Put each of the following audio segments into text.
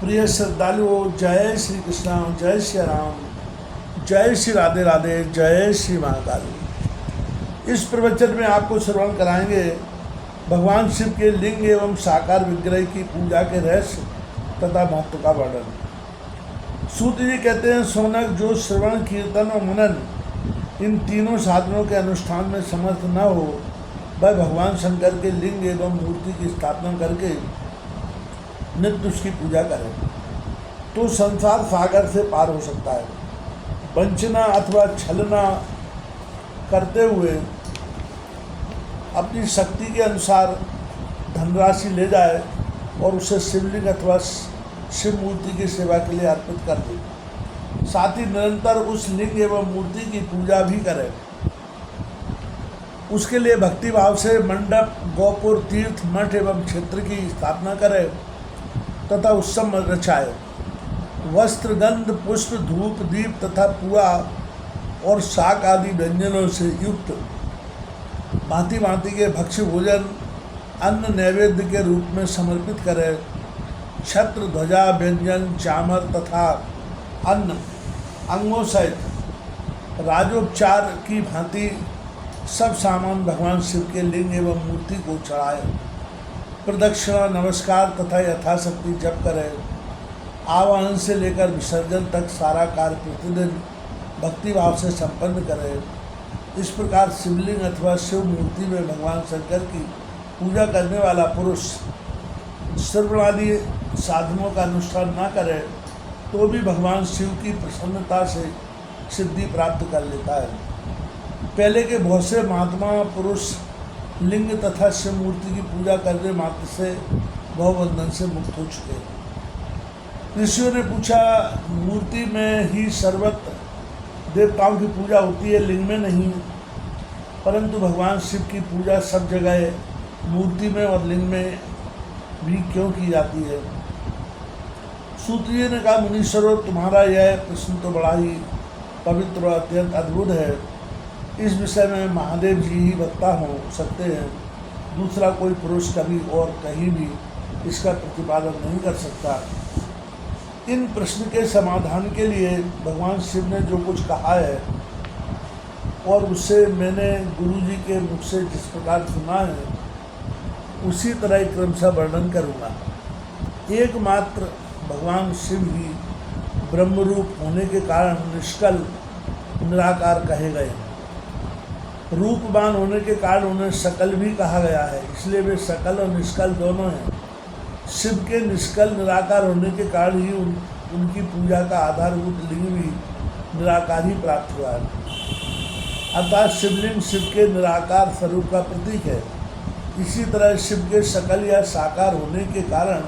प्रिय श्रद्धालुओं, जय श्री कृष्ण, जय श्री राम, जय श्री राधे राधे, जय श्री महाकाल। इस प्रवचन में आपको श्रवण कराएंगे भगवान शिव के लिंग एवं साकार विग्रह की पूजा के रहस्य तथा महत्व का वर्णन। सूत जी कहते हैं, सोनक जो श्रवण, कीर्तन और मनन इन तीनों साधनों के अनुष्ठान में समर्थ न हो, वह भगवान शंकर के लिंग एवं मूर्ति की स्थापना करके नित्य उसकी पूजा करें तो संसार सागर से पार हो सकता है। वंचना अथवा छलना करते हुए अपनी शक्ति के अनुसार धनराशि ले जाए और उसे शिवलिंग अथवा शिव मूर्ति की सेवा के लिए अर्पित कर दे। साथ ही निरंतर उस लिंग एवं मूर्ति की पूजा भी करें। उसके लिए भक्ति भाव से मंडप, गोपुर, तीर्थ, मठ एवं क्षेत्र की स्थापना करें तथा उत्सव रचाए। वस्त्र, गंध, पुष्प, धूप, दीप तथा पुआ और शाक आदि व्यंजनों से युक्त भांति भांति के भक्ष्य भोजन अन्न नैवेद्य के रूप में समर्पित करें। छत्र, ध्वजा, व्यंजन, चामर तथा अन्न अंगों सहित राजोपचार की भांति सब सामान भगवान शिव के लिंग एवं मूर्ति को चढ़ाए। प्रदक्षिणा, नमस्कार तथा यथाशक्ति जप करें। आवाहन से लेकर विसर्जन तक सारा कार्य प्रतिदिन भक्तिभाव से संपन्न करें। इस प्रकार शिवलिंग अथवा शिव मूर्ति में भगवान शंकर की पूजा करने वाला पुरुष श्रवणादि साधनों का अनुष्ठान न करे तो भी भगवान शिव की प्रसन्नता से सिद्धि प्राप्त कर लेता है। पहले के बहुत से महात्मा पुरुष लिंग तथा शिव मूर्ति की पूजा करने मात्र से भवबंधन से मुक्त हो चुके हैं। ऋषियों ने पूछा, मूर्ति में ही सर्वत्र देवताओं की पूजा होती है, लिंग में नहीं, परंतु भगवान शिव की पूजा सब जगह मूर्ति में और लिंग में भी क्यों की जाती है? सूत जी ने कहा, मुनीश्वरों, तुम्हारा यह प्रश्न तो बड़ा ही पवित्र और अत्यंत अद्भुत है। इस विषय में महादेव जी ही वक्ता हो सकते हैं। दूसरा कोई पुरुष कभी और कहीं भी इसका प्रतिपादन नहीं कर सकता। इन प्रश्न के समाधान के लिए भगवान शिव ने जो कुछ कहा है और उससे मैंने गुरु जी के मुख से जिस प्रकार सुना है उसी तरह ही क्रमशः वर्णन करूँगा। एकमात्र भगवान शिव ही ब्रह्मरूप होने के कारण निष्कल निराकार कहे गए। रूपवान होने के कारण उन्हें सकल भी कहा गया है, इसलिए वे सकल और निष्कल दोनों हैं। शिव के निष्कल निराकार होने के कारण ही उनकी पूजा का आधारभूत लिंग भी निराकार ही प्राप्त हुआ है। अर्थात शिवलिंग शिव के निराकार स्वरूप का प्रतीक है। इसी तरह शिव के सकल या साकार होने के कारण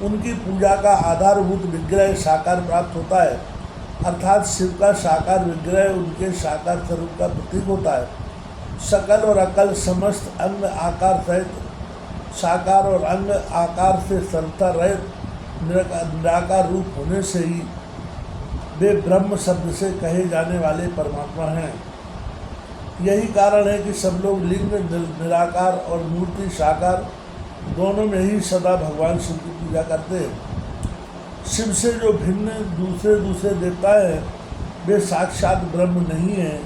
उनकी पूजा का आधारभूत विग्रह साकार प्राप्त होता है। अर्थात शिव का साकार विग्रह उनके साकार स्वरूप का प्रतीक होता है। सकल और अकल समस्त अंग आकार सहित साकार और अंग आकार से सर्वथा रहित निराकार रूप होने से ही वे ब्रह्म शब्द से कहे जाने वाले परमात्मा हैं। यही कारण है कि सब लोग लिंग निराकार और मूर्ति साकार दोनों में ही सदा भगवान शिव की पूजा करते हैं। शिव से जो भिन्न दूसरे देवता हैं वे साक्षात ब्रह्म नहीं हैं,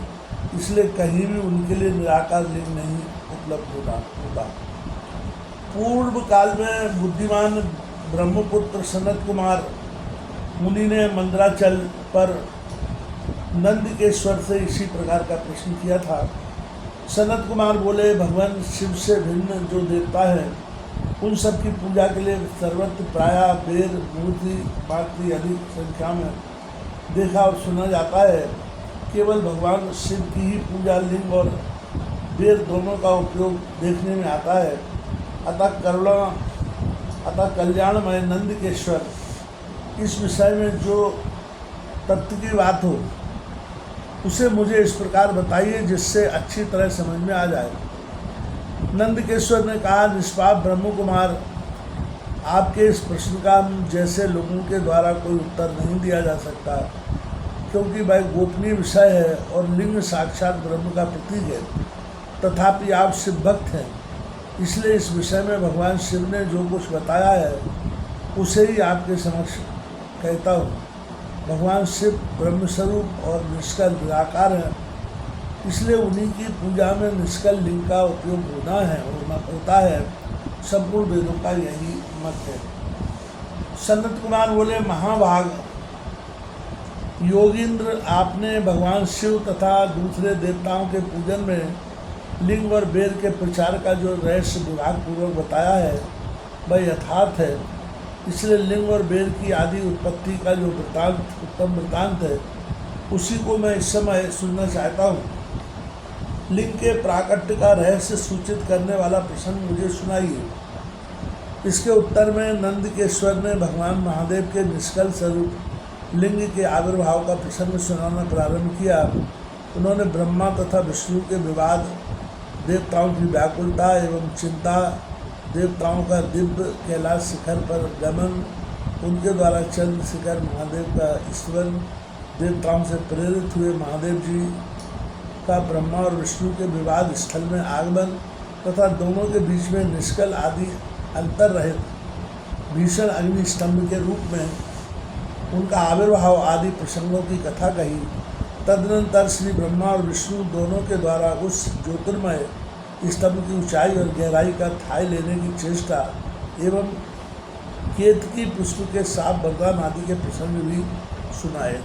इसलिए कहीं भी उनके लिए निराकार लिंग नहीं उपलब्ध होता। पूर्व काल में बुद्धिमान ब्रह्मपुत्र सनत कुमार मुनि ने मंदराचल पर नंदकेश्वर से इसी प्रकार का प्रश्न किया था। सनत कुमार बोले, भगवान शिव से भिन्न जो देवता हैं उन सब की पूजा के लिए सर्वत्र प्रायः बेर, मूर्ति, मातृ अधिक संख्या में देखा और सुना जाता है। केवल भगवान शिव की ही पूजा लिंग और बेर दोनों का उपयोग देखने में आता है। अतः कल्याणमय नंदकेश्वर इस विषय में जो तत्व की बात हो उसे मुझे इस प्रकार बताइए जिससे अच्छी तरह समझ में आ जाए। नंदकेश्वर ने कहा, निष्पाप ब्रह्म कुमार, आपके इस प्रश्न का जैसे लोगों के द्वारा कोई उत्तर नहीं दिया जा सकता, क्योंकि वह गोपनीय विषय है और लिंग साक्षात ब्रह्म का प्रतीक है। तथापि आप शिव भक्त हैं, इसलिए इस विषय में भगवान शिव ने जो कुछ बताया है उसे ही आपके समक्ष कहता हूँ। भगवान शिव ब्रह्मस्वरूप और निष्कल निराकार हैं, इसलिए उन्हीं की पूजा में निष्कल लिंग का उपयोग होता है। संपूर्ण वेदों का यही मत है। सनत कुमार बोले, महाभाग योगींद्र, आपने भगवान शिव तथा दूसरे देवताओं के पूजन में लिंग और वेद के प्रचार का जो रहस्य विभागपूर्वक बताया है वह यथार्थ है। इसलिए लिंग और वेद की आदि उत्पत्ति का जो उत्तम वृत्तांत है उसी को मैं इस समय सुनना चाहता हूँ। लिंग के प्राकट्य का रहस्य सूचित करने वाला प्रसंग मुझे सुनाइए। इसके उत्तर में नंद के स्वर ने भगवान महादेव के निष्कल स्वरूप लिंग के आविर्भाव का प्रसंग सुनाना प्रारंभ किया। उन्होंने ब्रह्मा तथा विष्णु के विवाद, देवताओं की व्याकुलता एवं चिंता, देवताओं का दिव्य कैलाश शिखर पर गमन, उनके द्वारा चंद्र शिखर महादेव का ईश्वर, देवताओं से प्रेरित हुए महादेव जी का ब्रह्मा और विष्णु के विवाद स्थल में आगमन तथा दोनों के बीच में निष्कल आदि अंतर रहित भीषण अग्नि स्तंभ के रूप में उनका आविर्भाव आदि प्रसंगों की कथा कही। तदनंतर श्री ब्रह्मा और विष्णु दोनों के द्वारा उस ज्योतिर्मय स्तंभ की ऊंचाई और गहराई का थाय लेने की चेष्टा एवं केतकी पुष्प के साप वरदान आदि के प्रसंग भी सुनाए।